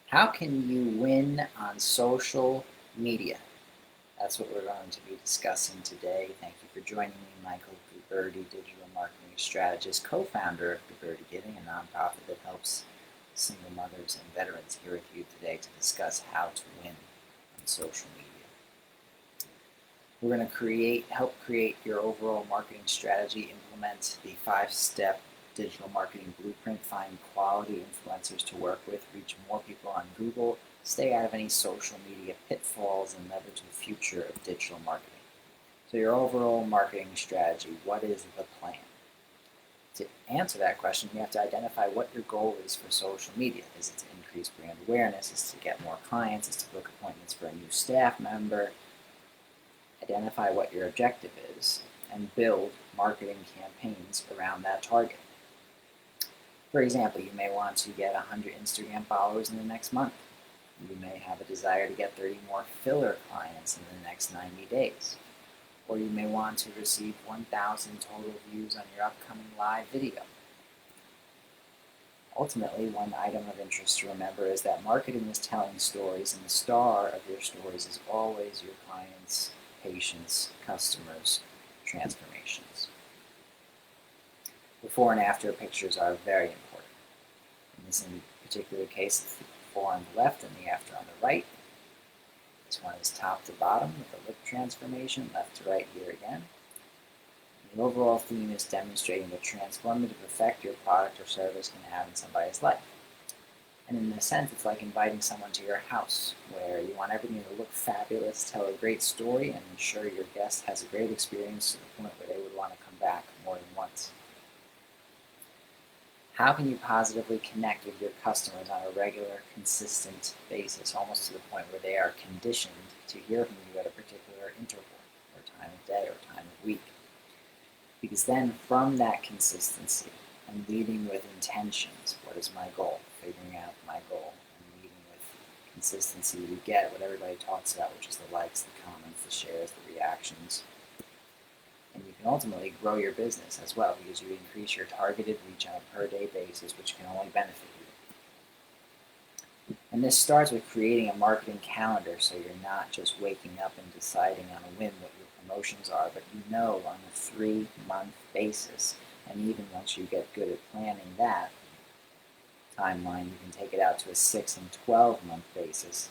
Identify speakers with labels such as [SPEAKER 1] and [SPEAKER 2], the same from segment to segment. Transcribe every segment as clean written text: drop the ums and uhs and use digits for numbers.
[SPEAKER 1] How can you win on social media? That's what we're going to be discussing today. Thank you for joining me, Michael Guberti, digital marketing strategist, co-founder of Guberti Giving, a nonprofit that helps single mothers and veterans, here with you today to discuss how to win on social media. We're going to help create your overall marketing strategy, implement the 5-step digital marketing blueprint, find quality influencers to work with, reach more people on Google, stay out of any social media pitfalls, and leverage the future of digital marketing. So your overall marketing strategy, what is the plan? To answer that question, you have to identify what your goal is for social media. Is it to increase brand awareness? Is it to get more clients? Is it to book appointments for a new staff member? Identify what your objective is and build marketing campaigns around that target. For example, you may want to get 100 Instagram followers in the next month. You may have a desire to get 30 more filler clients in the next 90 days. Or you may want to receive 1,000 total views on your upcoming live video. Ultimately, one item of interest to remember is that marketing is telling stories, and the star of your stories is always your clients, patients, customers, transformations. Before and after pictures are very important. In this particular case, it's the before on the left and the after on the right. This one is top to bottom with the lip transformation, left to right here again. The overall theme is demonstrating the transformative effect your product or service can have in somebody's life. And in a sense, it's like inviting someone to your house, where you want everything to look fabulous, tell a great story, and ensure your guest has a great experience to the point where they would want to come back more than once. How can you positively connect with your customers on a regular, consistent basis, almost to the point where they are conditioned to hear from you at a particular interval, or time of day, or time of week? Because then from that consistency and leading with intentions, what is my goal? Figuring out my goal and leading with consistency, we get what everybody talks about, which is the likes, the comments, the shares, the reactions. And you can ultimately grow your business as well, because you increase your targeted reach on a per-day basis, which can only benefit you. And this starts with creating a marketing calendar, so you're not just waking up and deciding on a whim what your promotions are, but you know on a 3-month basis. And even once you get good at planning that timeline, you can take it out to a 6 and 12-month basis,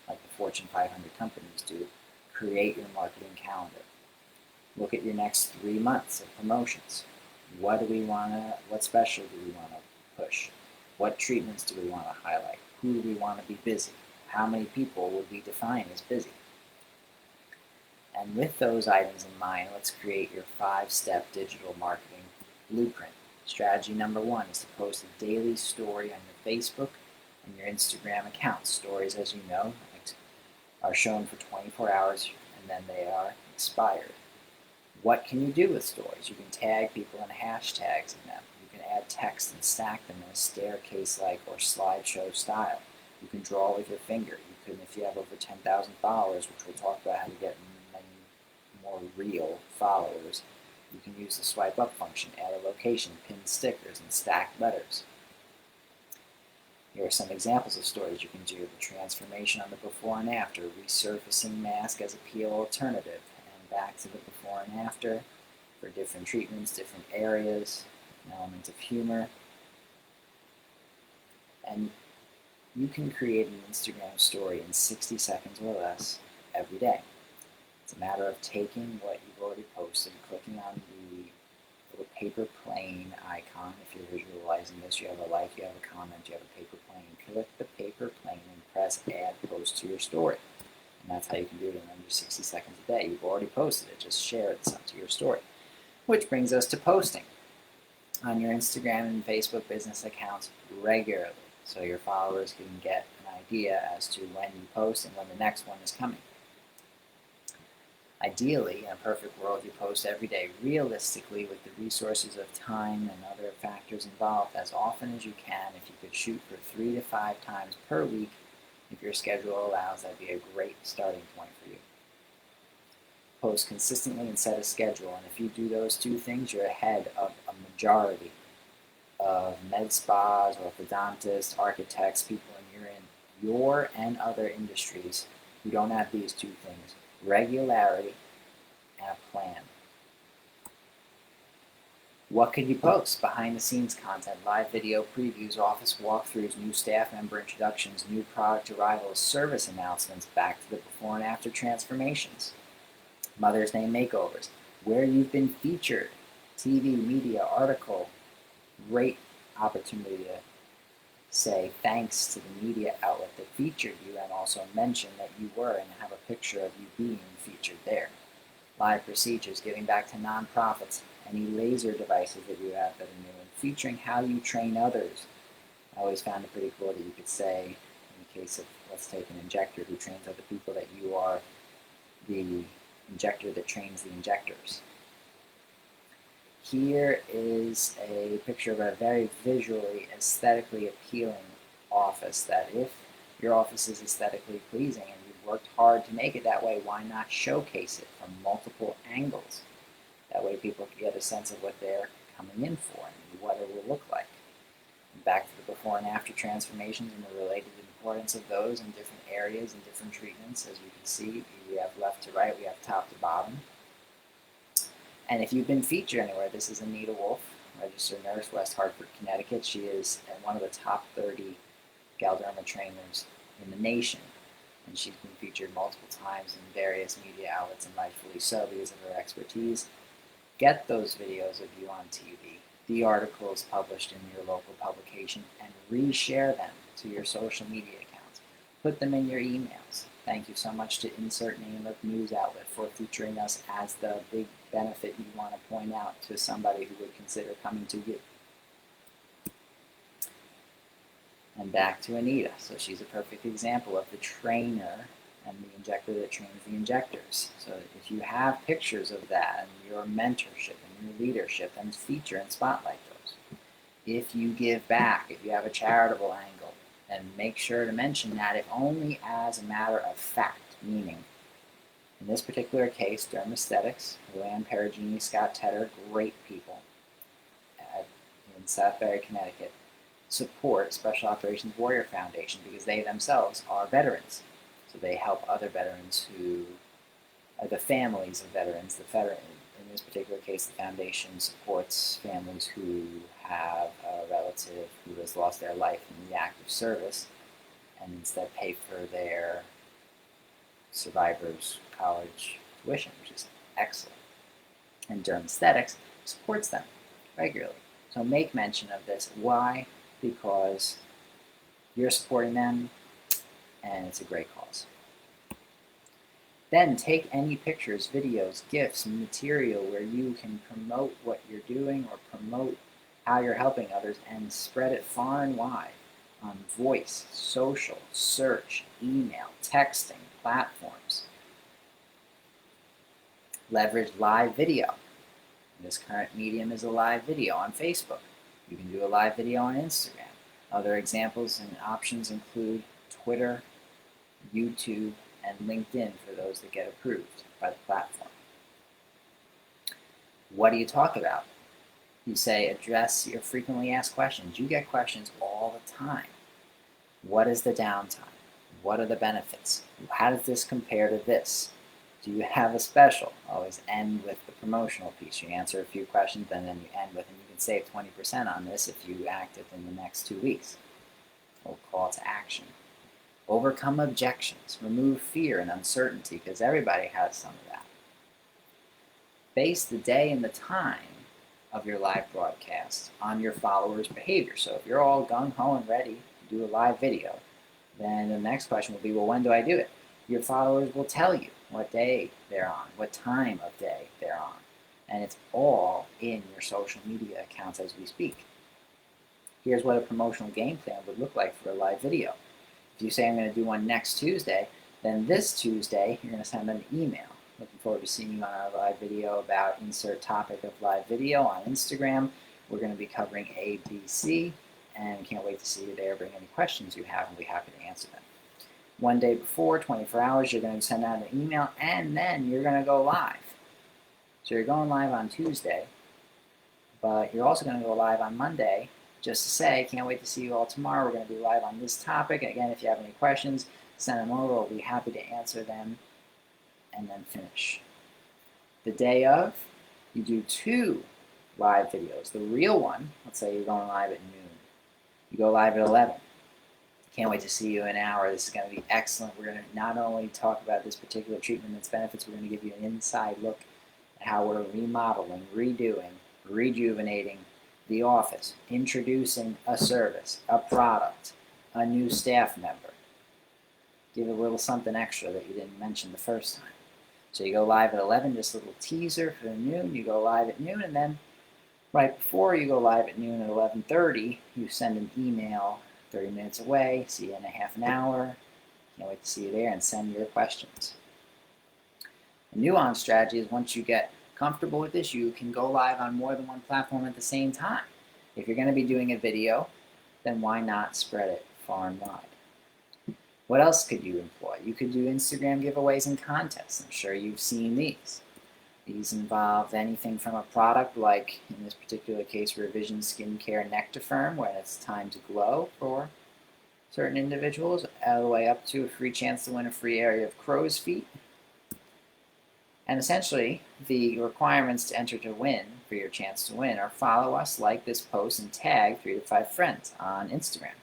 [SPEAKER 1] like the Fortune 500 companies do. Create your marketing calendar. Look at your next 3 months of promotions. What special do we want to push? What treatments do we want to highlight? Who do we want to be busy? How many people would we define as busy? And with those items in mind, let's create your 5-step digital marketing blueprint. Strategy number 1 is to post a daily story on your Facebook and your Instagram accounts. Stories, as you know, are shown for 24 hours and then they are expired. What can you do with stories? You can tag people in hashtags in them. You can add text and stack them in a staircase-like or slideshow style. You can draw with your finger. You can, if you have over 10,000 followers, which we'll talk about how to get many more real followers, you can use the swipe up function, add a location, pin stickers, and stack letters. Here are some examples of stories you can do. The transformation on the before and after, resurfacing mask as a peel alternative, and back to the before and after for different treatments, different areas, an element of humor. And you can create an Instagram story in 60 seconds or less every day. It's a matter of taking what you've already posted, clicking on the little paper plane icon. If you're visualizing this, you have a like, you have a comment, you have a paper plane. Click the paper plane and press add post to your story. And that's how you can do it in under 60 seconds a day. You've already posted it, just share it to your story. Which brings us to posting on your Instagram and Facebook business accounts regularly, so your followers can get an idea as to when you post and when the next one is coming. Ideally, in a perfect world, you post every day. Realistically, with the resources of time and other factors involved, as often as you can. If you could shoot for 3 to 5 times per week, if your schedule allows, that'd be a great starting point for you. Post consistently and set a schedule, and if you do those 2 things, you're ahead of a majority of med spas, orthodontists, architects, people in your your and other industries who don't have these two things: regularity and a plan. What could you post? Behind the scenes content, live video previews, office walkthroughs, new staff member introductions, new product arrivals, service announcements, back to the before and after transformations, Mother's Day makeovers, where you've been featured, TV, media, article. Great opportunity to say thanks to the media outlet that featured you and also mention that you were and have a picture of you being featured there. Live procedures, giving back to nonprofits, any laser devices that you have that are new, and featuring how you train others. I always found it pretty cool that you could say, in the case of, let's take an injector who trains other people, that you are the injector that trains the injectors. Here is a picture of a very visually, aesthetically appealing office that if your office is aesthetically pleasing and you've worked hard to make it that way, why not showcase it from multiple angles? That way people can get a sense of what they're coming in for and what it will look like. And back to the before and after transformations and the related importance of those in different areas and different treatments. As you can see, we have left to right, we have top to bottom. And if you've been featured anywhere, this is Anita Wolf, registered nurse, West Hartford, Connecticut. She is one of the top 30 Galderma trainers in the nation. And she's been featured multiple times in various media outlets, and rightfully so because of her expertise. Get those videos of you on TV, the articles published in your local publication, and reshare them to your social media accounts. Put them in your emails. Thank you so much to Insert Name of News Outlet for featuring us as the big benefit you want to point out to somebody who would consider coming to you. And back to Anita. So she's a perfect example of the trainer and the injector that trains the injectors. So if you have pictures of that and your mentorship and your leadership, then feature and spotlight those. If you give back, if you have a charitable angle, then make sure to mention that, if only as a matter of fact, meaning in this particular case, Dermaesthetics, Luann Perugini, Scott Tedder, great people in Southbury, Connecticut, support Special Operations Warrior Foundation because they themselves are veterans. So they help other veterans who are the families of veterans. In this particular case, the foundation supports families who have a relative who has lost their life in the active service and instead pay for their survivors' college tuition, which is excellent. And Dermaesthetics supports them regularly. So make mention of this. Why? Because you're supporting them and it's a great cause. Then take any pictures, videos, GIFs, material where you can promote what you're doing or promote how you're helping others and spread it far and wide on voice, social, search, email, texting, platforms. Leverage live video. This current medium is a live video on Facebook. You can do a live video on Instagram. Other examples and options include Twitter, YouTube, and LinkedIn for those that get approved by the platform. What do you talk about? You say address your frequently asked questions. You get questions all the time. What is the downtime? What are the benefits? How does this compare to this? Do you have a special? Always end with the promotional piece. You answer a few questions and then you end with, and you can save 20% on this if you act within the next 2 weeks. We'll call to action. Overcome objections. Remove fear and uncertainty, because everybody has some of that. Base the day and the time of your live broadcast on your followers' behavior. So if you're all gung-ho and ready to do a live video, then the next question will be, well, when do I do it? Your followers will tell you what day they're on, what time of day they're on. And it's all in your social media accounts as we speak. Here's what a promotional game plan would look like for a live video. If you say I'm going to do one next Tuesday, then this Tuesday you're going to send an email. Looking forward to seeing you on our live video about insert topic of live video on Instagram. We're going to be covering A, B, C, and can't wait to see you there. Bring any questions you have, and we'll be happy to answer them. One day before, 24 hours, you're going to send out an email, and then you're going to go live. So you're going live on Tuesday, but you're also going to go live on Monday, just to say, can't wait to see you all tomorrow. We're going to be live on this topic. Again, if you have any questions, send them over. We'll be happy to answer them, and then finish. The day of, you do 2 live videos. The real one, let's say you're going live at noon. You go live at 11. Can't wait to see you in an hour. This is going to be excellent. We're going to not only talk about this particular treatment and its benefits, we're going to give you an inside look at how we're remodeling, redoing, rejuvenating the office, introducing a service, a product, a new staff member. Give a little something extra that you didn't mention the first time. So you go live at 11, just a little teaser for noon. You go live at noon, and then right before you go live at noon at 11:30, you send an email 30 minutes away, see you in a half an hour. Can't wait to see you there, and send your questions. The nuanced strategy is once you get comfortable with this, you can go live on more than one platform at the same time. If you're going to be doing a video, then why not spread it far and wide? What else could you employ? You could do Instagram giveaways and contests. I'm sure you've seen these. These involve anything from a product like, in this particular case, Revision Skincare Nectar Firm, when it's time to glow for certain individuals, all the way up to a free chance to win a free area of crow's feet. And essentially, the requirements to enter to win, for your chance to win, are follow us, like this post, and tag 3 to 5 friends on Instagram.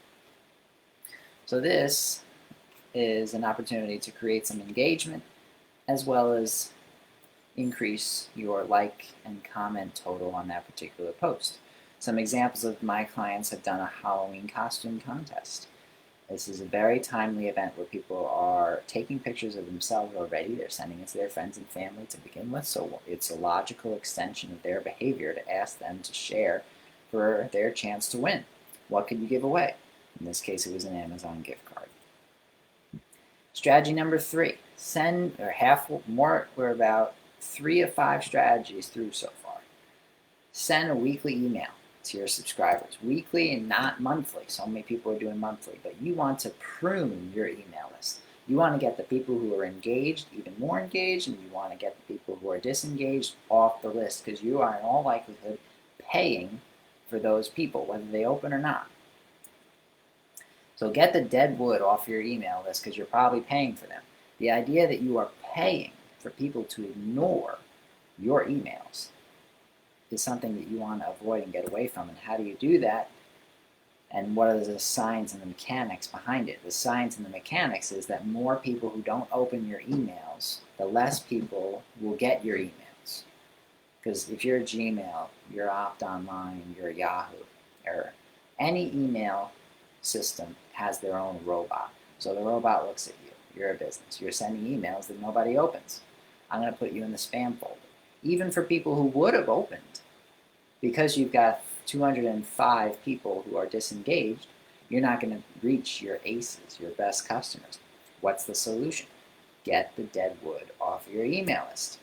[SPEAKER 1] So this is an opportunity to create some engagement, as well as increase your like and comment total on that particular post. Some examples of my clients have done a Halloween costume contest. This is a very timely event where people are taking pictures of themselves already. They're sending it to their friends and family to begin with, so it's a logical extension of their behavior to ask them to share for their chance to win. What could you give away? In this case, it was an Amazon gift card. Strategy number 3, we're about 3 of 5 strategies through so far. Send a weekly email to your subscribers. Weekly and not monthly. So many people are doing monthly, but you want to prune your email list. You want to get the people who are engaged even more engaged, and you want to get the people who are disengaged off the list, because you are in all likelihood paying for those people, whether they open or not. So get the dead wood off your email list, because you're probably paying for them. The idea that you are paying for people to ignore your emails is something that you want to avoid and get away from. And how do you do that? And what are the science and the mechanics behind it? The science and the mechanics is that more people who don't open your emails, the less people will get your emails. Because if you're a Gmail, you're Opt Online, you're Yahoo, or any email system has their own robot. So the robot looks at you. You're a business. You're sending emails that nobody opens. I'm going to put you in the spam folder. Even for people who would have opened, because you've got 205 people who are disengaged, you're not going to reach your aces, your best customers. What's the solution? Get the dead wood off your email list.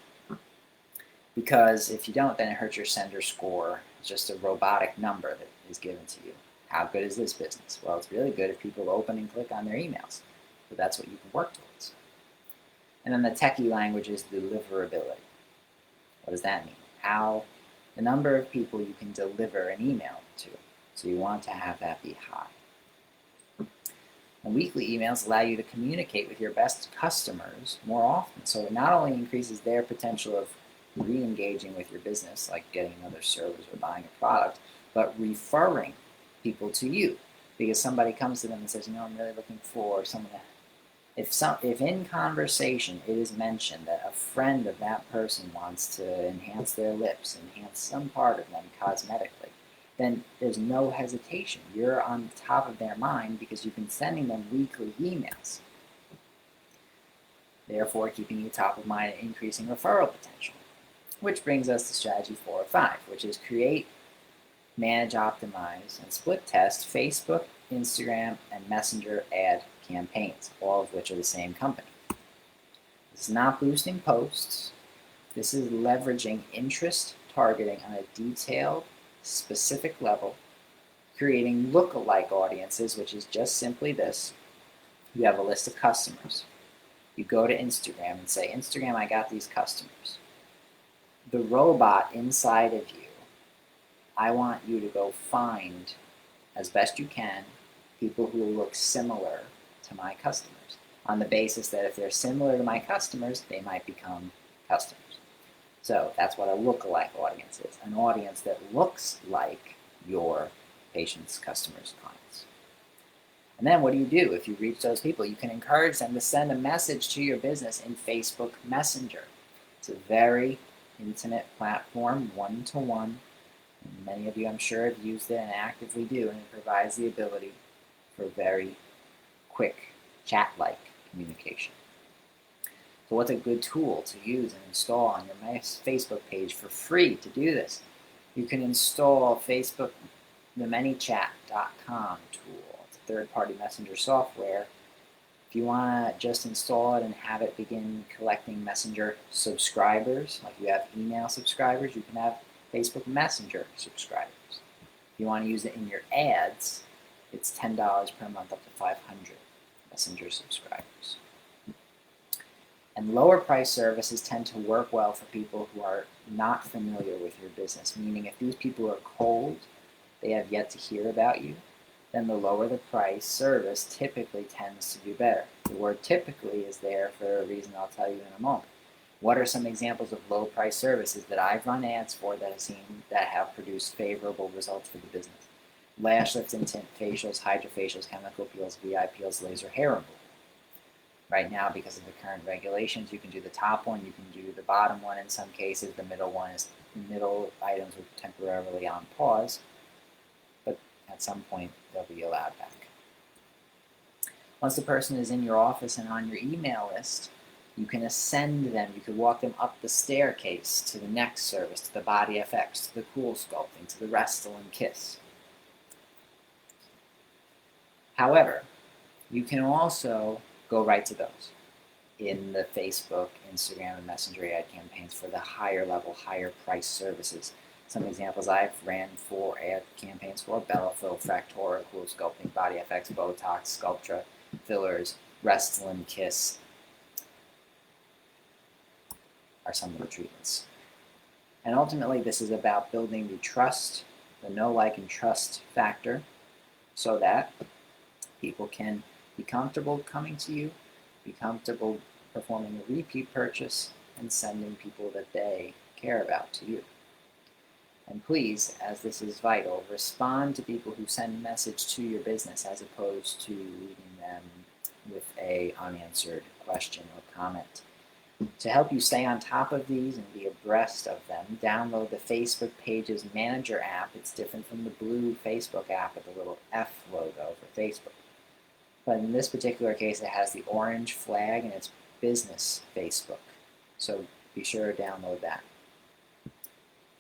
[SPEAKER 1] Because if you don't, then it hurts your sender score. It's just a robotic number that is given to you. How good is this business? Well, it's really good if people open and click on their emails. So that's what you can work towards. And then the techie language is deliverability. What does that mean? The number of people you can deliver an email to. So you want to have that be high. And weekly emails allow you to communicate with your best customers more often. So it not only increases their potential of re-engaging with your business, like getting another service or buying a product, but referring people to you. Because somebody comes to them and says, I'm really looking for someone to... If in conversation it is mentioned that a friend of that person wants to enhance their lips, enhance some part of them cosmetically, then there's no hesitation. You're on top of their mind because you've been sending them weekly emails. Therefore, keeping you top of mind and increasing referral potential. Which brings us to strategy 4 or 5, which is create, manage, optimize, and split test Facebook, Instagram, and Messenger ad campaigns, all of which are the same company. This is not boosting posts. This is leveraging interest targeting on a detailed, specific level, creating look-alike audiences, which is just simply this. You have a list of customers. You go to Instagram and say, Instagram, I got these customers. The robot inside of you, I want you to go find as best you can, people who look similar to my customers, on the basis that if they're similar to my customers, they might become customers. So that's what a lookalike audience is, an audience that looks like your patients, customers, clients. And then what do? If you reach those people? You can encourage them to send a message to your business in Facebook Messenger. It's a very intimate platform, one-to-one. Many of you, I'm sure, have used it and actively do, and it provides the ability for very quick, chat-like communication. So what's a good tool to use and install on your Facebook page for free to do this? You can install the ManyChat.com tool. It's a third-party messenger software. If you want to just install it and have it begin collecting messenger subscribers, like you have email subscribers, you can have Facebook Messenger subscribers. If you want to use it in your ads, it's $10 per month up to 500 messenger subscribers. And lower price services tend to work well for people who are not familiar with your business, meaning if these people are cold, they have yet to hear about you, then the lower the price service typically tends to do better. The word typically is there for a reason I'll tell you in a moment. What are some examples of low price services that I've run ads for that have produced favorable results for the business? Lash lift and tint facials, HydraFacials, chemical peels, VI peels, laser hair removal. Right now, because of the current regulations, you can do the top one, you can do the bottom one in some cases. The middle items are temporarily on pause, but at some point they'll be allowed back. Once the person is in your office and on your email list, you can ascend them. You can walk them up the staircase to the next service, to the Body FX, to the Cool Sculpting, to the Wrestle and Kiss. However, you can also go right to those in the Facebook, Instagram, and Messenger ad campaigns for the higher level, higher price services. Some examples I've ran for ad campaigns for: Bellafill, Fractora, Cool Sculpting, Body FX, Botox, Sculptra, fillers, Wrestle and Kiss are some of the treatments. And ultimately, this is about building the trust, the know, like, and trust factor, so that people can be comfortable coming to you, be comfortable performing a repeat purchase, and sending people that they care about to you. And please, as this is vital, respond to people who send a message to your business as opposed to leaving them with an unanswered question or comment. To help you stay on top of these and be abreast of them, download the Facebook Pages Manager app. It's different from the blue Facebook app with the little F logo for Facebook. But in this particular case, it has the orange flag and it's business Facebook. So be sure to download that.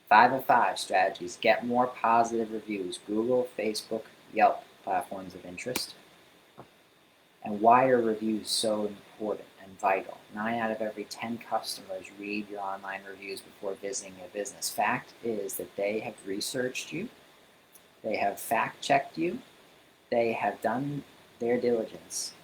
[SPEAKER 1] 5 of 5 strategies. Get more positive reviews. Google, Facebook, Yelp, platforms of interest. And why are reviews so important and vital? 9 out of every 10 customers read your online reviews before visiting your business. Fact is that they have researched you, they have fact-checked you, they have done their diligence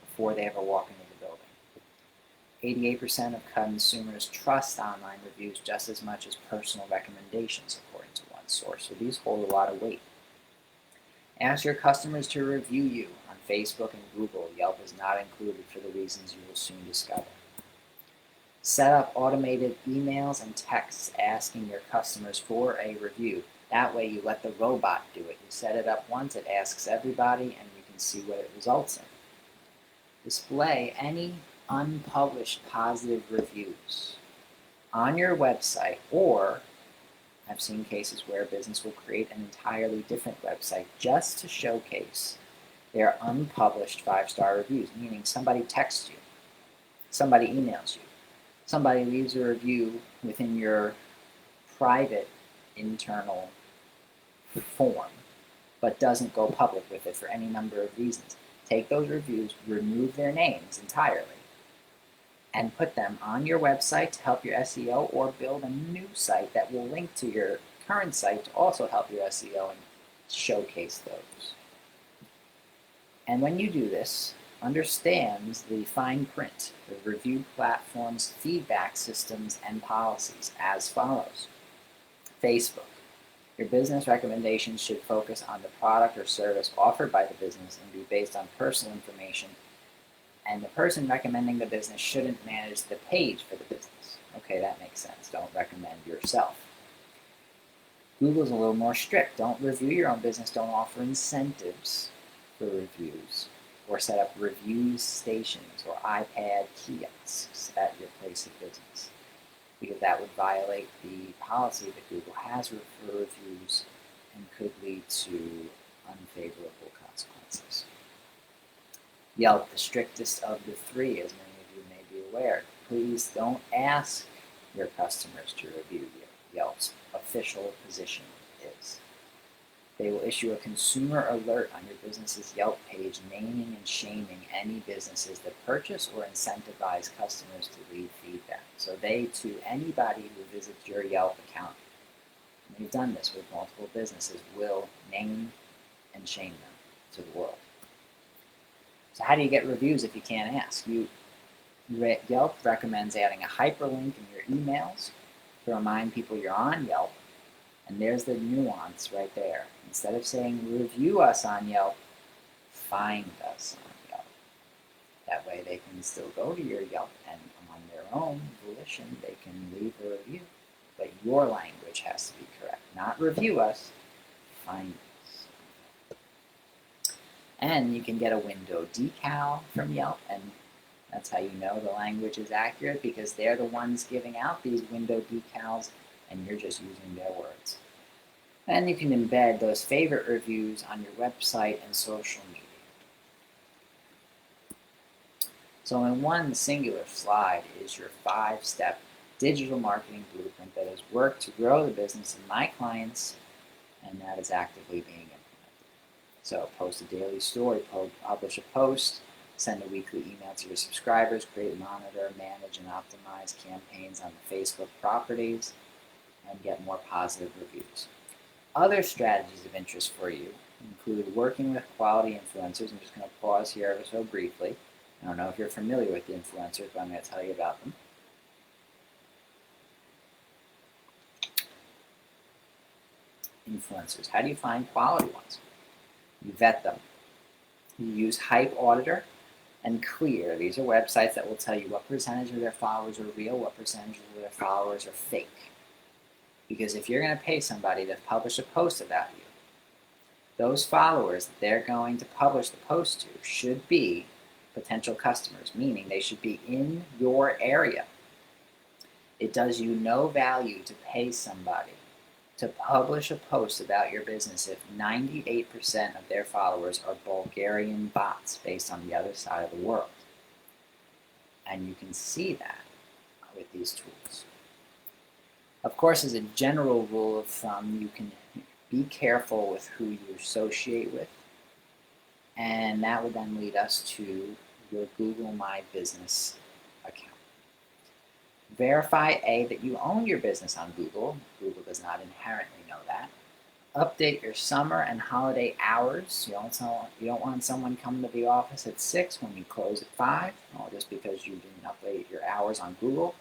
[SPEAKER 1] before they ever walk into the building. 88% of consumers trust online reviews just as much as personal recommendations, according to one source. So these hold a lot of weight. Ask your customers to review you on Facebook and Google. Yelp is not included for the reasons you will soon discover. Set up automated emails and texts asking your customers for a review. That way you let the robot do it. You set it up once, it asks everybody, and you can see what it results in. Display any unpublished positive reviews on your website, or I've seen cases where a business will create an entirely different website just to showcase their unpublished 5-star reviews, meaning somebody texts you, somebody emails you, somebody leaves a review within your private internal form, but doesn't go public with it for any number of reasons. Take those reviews, remove their names entirely, and put them on your website to help your SEO, or build a new site that will link to your current site to also help your SEO and showcase those. And when you do this, understand the fine print, the review platform's feedback systems and policies as follows. Facebook. Your business recommendations should focus on the product or service offered by the business and be based on personal information. And the person recommending the business shouldn't manage the page for the business. Okay, that makes sense. Don't recommend yourself. Google's a little more strict. Don't review your own business. Don't offer incentives for reviews or set up review stations or iPad kiosks at your place of business, because that would violate the policy that Google has for reviews and could lead to unfavorable consequences. Yelp, the strictest of the three, as many of you may be aware. Please don't ask your customers to review you. Yelp's official position is they will issue a consumer alert on your business's Yelp page naming and shaming any businesses that purchase or incentivize customers to leave feedback. So they, to anybody who visits your Yelp account, and they've done this with multiple businesses, will name and shame them to the world. So how do you get reviews if you can't ask? Yelp recommends adding a hyperlink in your emails to remind people you're on Yelp. And there's the nuance right there. Instead of saying review us on Yelp, find us on Yelp. That way they can still go to your Yelp and on their own volition they can leave a review. But your language has to be correct. Not review us, find us. And you can get a window decal from Yelp, and that's how you know the language is accurate, because they're the ones giving out these window decals and you're just using their words. And you can embed those favorite reviews on your website and social media. So in one singular slide is your 5-step digital marketing blueprint that has worked to grow the business of my clients, and that is actively being implemented. So post a daily story, publish a post, send a weekly email to your subscribers, create, monitor, manage, and optimize campaigns on the Facebook properties, and get more positive reviews. Other strategies of interest for you include working with quality influencers. I'm just going to pause here ever so briefly. I don't know if you're familiar with the influencers, but I'm going to tell you about them. Influencers. How do you find quality ones? You vet them. You use Hype Auditor and Clear. These are websites that will tell you what percentage of their followers are real, what percentage of their followers are fake. Because if you're going to pay somebody to publish a post about you, those followers that they're going to publish the post to should be potential customers, meaning they should be in your area. It does you no value to pay somebody to publish a post about your business if 98% of their followers are Bulgarian bots based on the other side of the world. And you can see that with these tools. Of course, as a general rule of thumb, you can be careful with who you associate with, and that would then lead us to your Google My Business account. Verify A, that you own your business on Google. Google does not inherently know that. Update your summer and holiday hours. You don't want someone coming to the office at 6 when you close at 5, or just because you didn't update your hours on Google.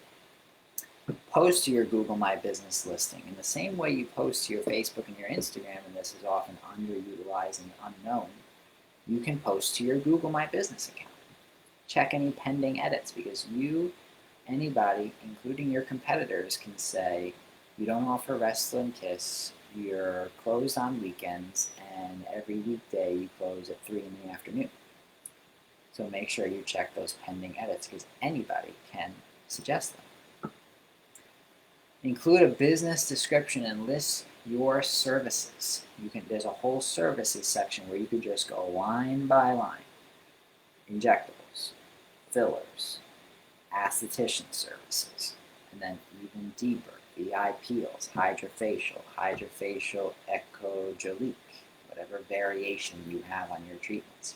[SPEAKER 1] Post to your Google My Business listing. In the same way you post to your Facebook and your Instagram, and this is often underutilized and unknown, you can post to your Google My Business account. Check any pending edits, because anybody, including your competitors, can say you don't offer Wrestle and Kiss, you're closed on weekends, and every weekday you close at 3 in the afternoon. So make sure you check those pending edits, because anybody can suggest them. Include a business description and list your services. There's a whole services section where you could just go line by line. Injectables, fillers, esthetician services, and then even deeper, VI peels, HydraFacial ecogelique, whatever variation you have on your treatments.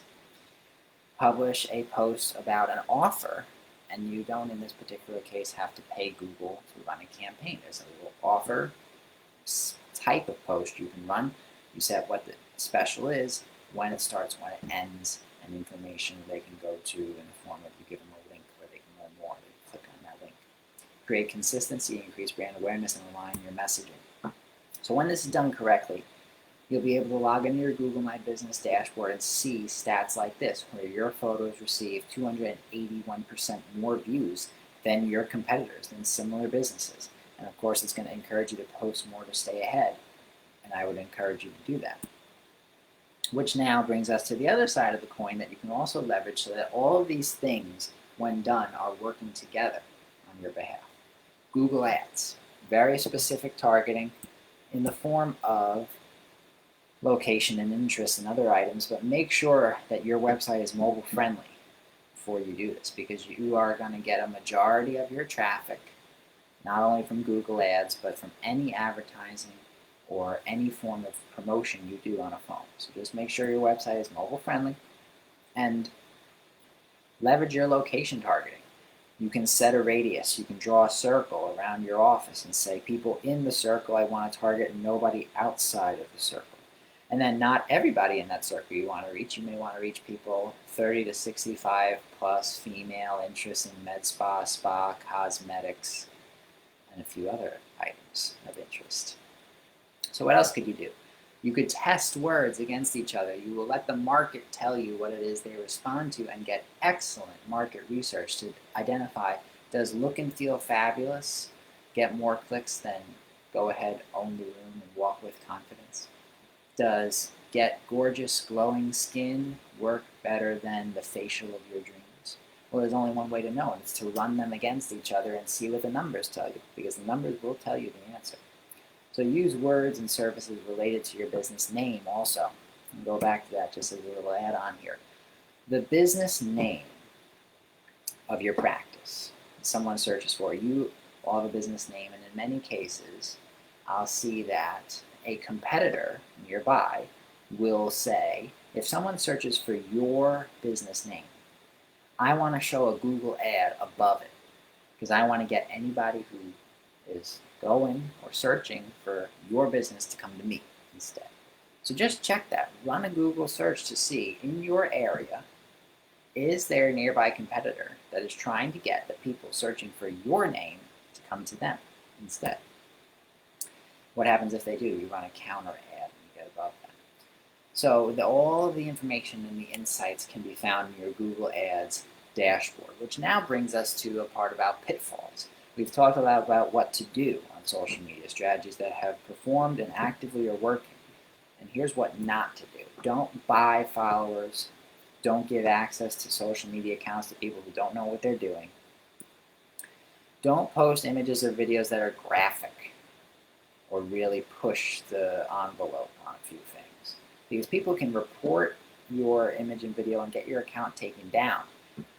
[SPEAKER 1] Publish a post about an offer, and you don't, in this particular case, have to pay Google to run a campaign. There's a little offer type of post you can run. You set what the special is, when it starts, when it ends, and information they can go to in the form of you give them a link where they can learn more. They click on that link. Create consistency, increase brand awareness, and align your messaging. So when this is done correctly, you'll be able to log into your Google My Business dashboard and see stats like this, where your photos receive 281% more views than your competitors, than similar businesses. And of course, it's going to encourage you to post more to stay ahead. And I would encourage you to do that. Which now brings us to the other side of the coin that you can also leverage so that all of these things, when done, are working together on your behalf. Google Ads, very specific targeting in the form of location and interest and other items, but make sure that your website is mobile friendly before you do this, because you are going to get a majority of your traffic not only from Google Ads but from any advertising or any form of promotion you do on a phone. So just make sure your website is mobile friendly and leverage your location targeting. You can set a radius. You can draw a circle around your office and say, people in the circle I want to target and nobody outside of the circle. And then not everybody in that circle you want to reach. You may want to reach people 30 to 65 plus, female, interest in med spa, cosmetics, and a few other items of interest. So what else could you do? You could test words against each other. You will let the market tell you what it is they respond to and get excellent market research to identify, does look and feel fabulous get more clicks than go ahead, own the room, and walk with confidence? Does get gorgeous glowing skin work better than the facial of your dreams? Well, there's only one way to know, and it's to run them against each other and see what the numbers tell you, because the numbers will tell you the answer. So use words and services related to your business name also. And go back to that just as a little add-on here. The business name of your practice. Someone searches for you, will have a business name, and in many cases, I'll see that a competitor nearby will say, if someone searches for your business name, I want to show a Google ad above it, because I want to get anybody who is going or searching for your business to come to me instead. So just check that. Run a Google search to see in your area, is there a nearby competitor that is trying to get the people searching for your name to come to them instead? What happens if they do? You run a counter ad and you get above that. So all of the information and the insights can be found in your Google Ads dashboard, which now brings us to a part about pitfalls. We've talked a lot about what to do on social media, strategies that have performed and actively are working. And here's what not to do. Don't buy followers. Don't give access to social media accounts to people who don't know what they're doing. Don't post images or videos that are graphic or really push the envelope on a few things, because people can report your image and video and get your account taken down.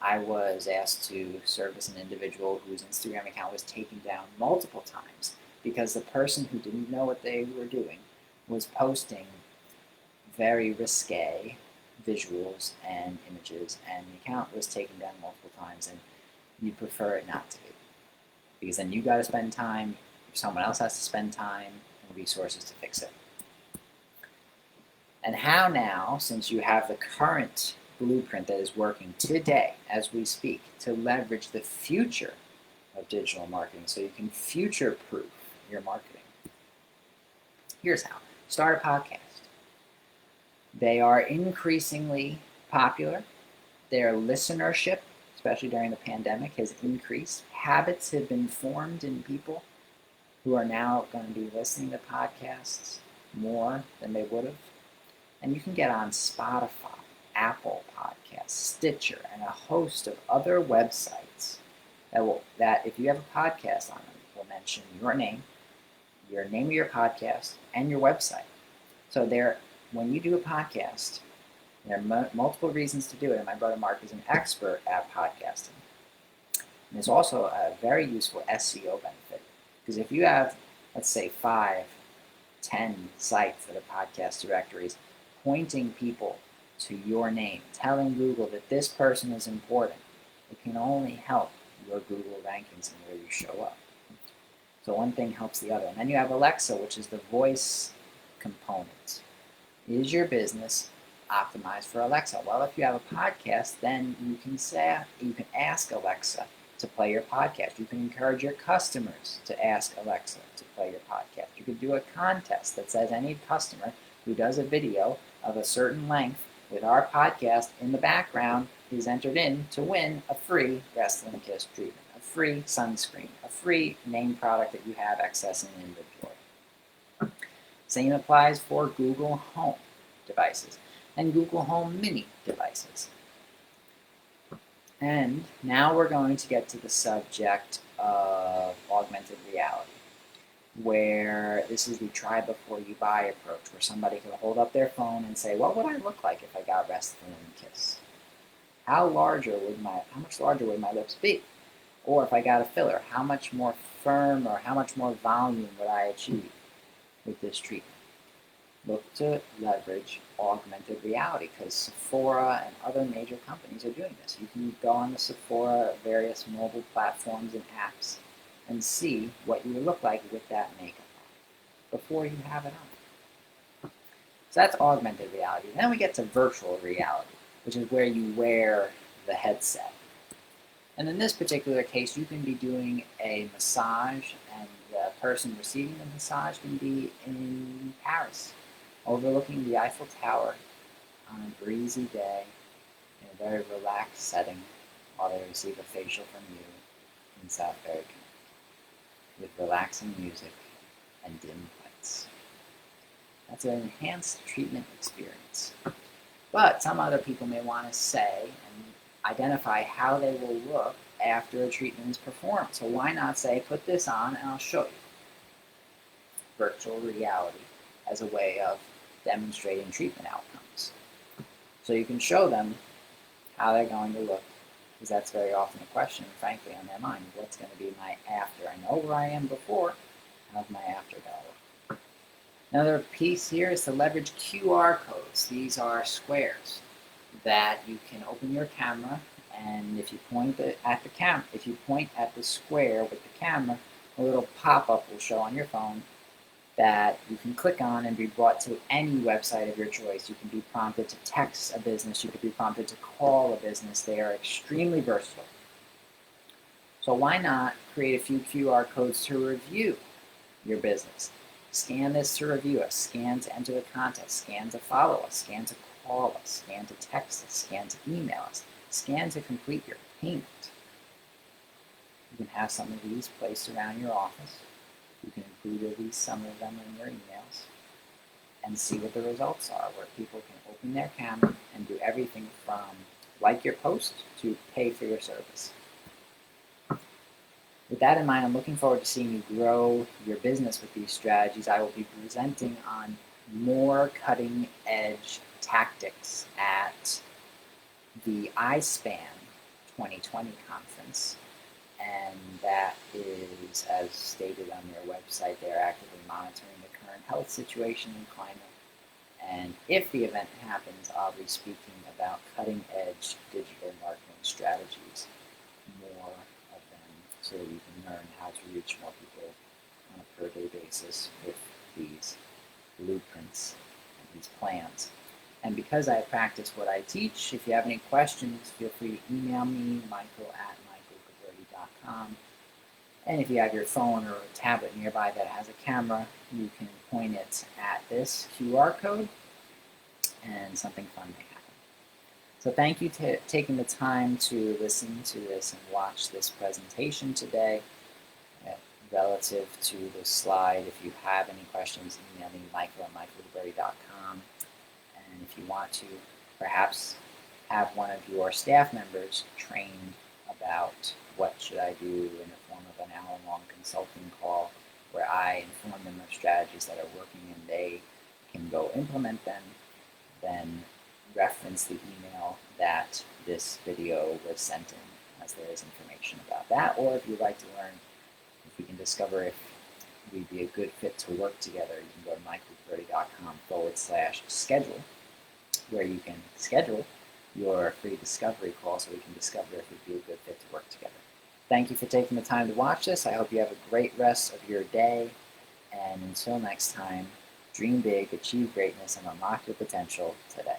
[SPEAKER 1] I was asked to service an individual whose Instagram account was taken down multiple times because the person who didn't know what they were doing was posting very risque visuals and images, and the account was taken down multiple times, and you'd prefer it not to be, because then you got to spend time, someone else has to spend time and resources to fix it. And how now, since you have the current blueprint that is working today as we speak, to leverage the future of digital marketing so you can future-proof your marketing? Here's how. Start a podcast. They are increasingly popular. Their listenership, especially during the pandemic, has increased. Habits have been formed in people who are now going to be listening to podcasts more than they would have. And you can get on Spotify, Apple Podcasts, Stitcher, and a host of other websites that if you have a podcast on them, will mention your name of your podcast, and your website. So when you do a podcast, there are multiple reasons to do it, and my brother Mark is an expert at podcasting. And there's also a very useful SEO benefit, because if you have, let's say, 5, 10 sites that are podcast directories, pointing people to your name, telling Google that this person is important, it can only help your Google rankings and where you show up. So one thing helps the other. And then you have Alexa, which is the voice component. Is your business optimized for Alexa? Well, if you have a podcast, then you can ask Alexa, to play your podcast. You can encourage your customers to ask Alexa to play your podcast. You could do a contest that says any customer who does a video of a certain length with our podcast in the background is entered in to win a free Wrestling Kiss treatment, a free sunscreen, a free name product that you have excess in inventory. Same applies for Google Home devices and Google Home Mini devices. And now we're going to get to the subject of augmented reality, where this is the try before you buy approach, where somebody could hold up their phone and say, what would I look like if I got Wrestling Kiss? How much larger would my lips be? Or if I got a filler, how much more firm or how much more volume would I achieve with this treatment? Look to leverage augmented reality, because Sephora and other major companies are doing this. You can go on the Sephora various mobile platforms and apps and see what you would look like with that makeup on before you have it on. So that's augmented reality. Then we get to virtual reality, which is where you wear the headset. And in this particular case, you can be doing a massage, and the person receiving the massage can be in Paris, overlooking the Eiffel Tower on a breezy day in a very relaxed setting while they receive a facial from you in South Berry, with relaxing music and dim lights. That's an enhanced treatment experience. But some other people may want to say and identify how they will look after a treatment is performed. So why not say, put this on and I'll show you. Virtual reality as a way of demonstrating treatment outcomes. So you can show them how they're going to look, because that's very often a question, frankly, on their mind. What's going to be my after? I know where I am before. How's my after going to look? Another piece here is to leverage QR codes. These are squares that you can open your camera, and if you point at the square with the camera, a little pop-up will show on your phone that you can click on and be brought to any website of your choice. You can be prompted to text a business. You could be prompted to call a business. They are extremely versatile. So why not create a few QR codes to review your business? Scan this to review us, scan to enter the contest, scan to follow us, scan to call us, scan to text us, scan to email us, scan to complete your payment. You can have some of these placed around your office. You can include at least some of them in your emails and see what the results are, where people can open their camera and do everything from like your post to pay for your service. With that in mind, I'm looking forward to seeing you grow your business with these strategies. I will be presenting on more cutting-edge tactics at the iSpan 2020 conference. And that is, as stated on their website, they're actively monitoring the current health situation and climate. And if the event happens, I'll be speaking about cutting-edge digital marketing strategies, more of them, so that you can learn how to reach more people on a per-day basis with these blueprints and these plans. And because I practice what I teach, if you have any questions, feel free to email me, michael@michaelguberti.com. And if you have your phone or a tablet nearby that has a camera, you can point it at this QR code and something fun may happen. So thank you for taking the time to listen to this and watch this presentation today. Relative to the slide, if you have any questions, email me, michael@michaelguberti.com. And if you want to perhaps have one of your staff members trained about what should I do in the form of an hour-long consulting call where I inform them of strategies that are working and they can go implement them, then reference the email that this video was sent in, as there is information about that. Or if you'd like to learn if we can discover if we'd be a good fit to work together, you can go to michaelguberti.com/schedule, where you can schedule your free discovery call so we can discover if we'd be a good fit to work together. Thank you for taking the time to watch this. I hope you have a great rest of your day. And until next time, dream big, achieve greatness, and unlock your potential today.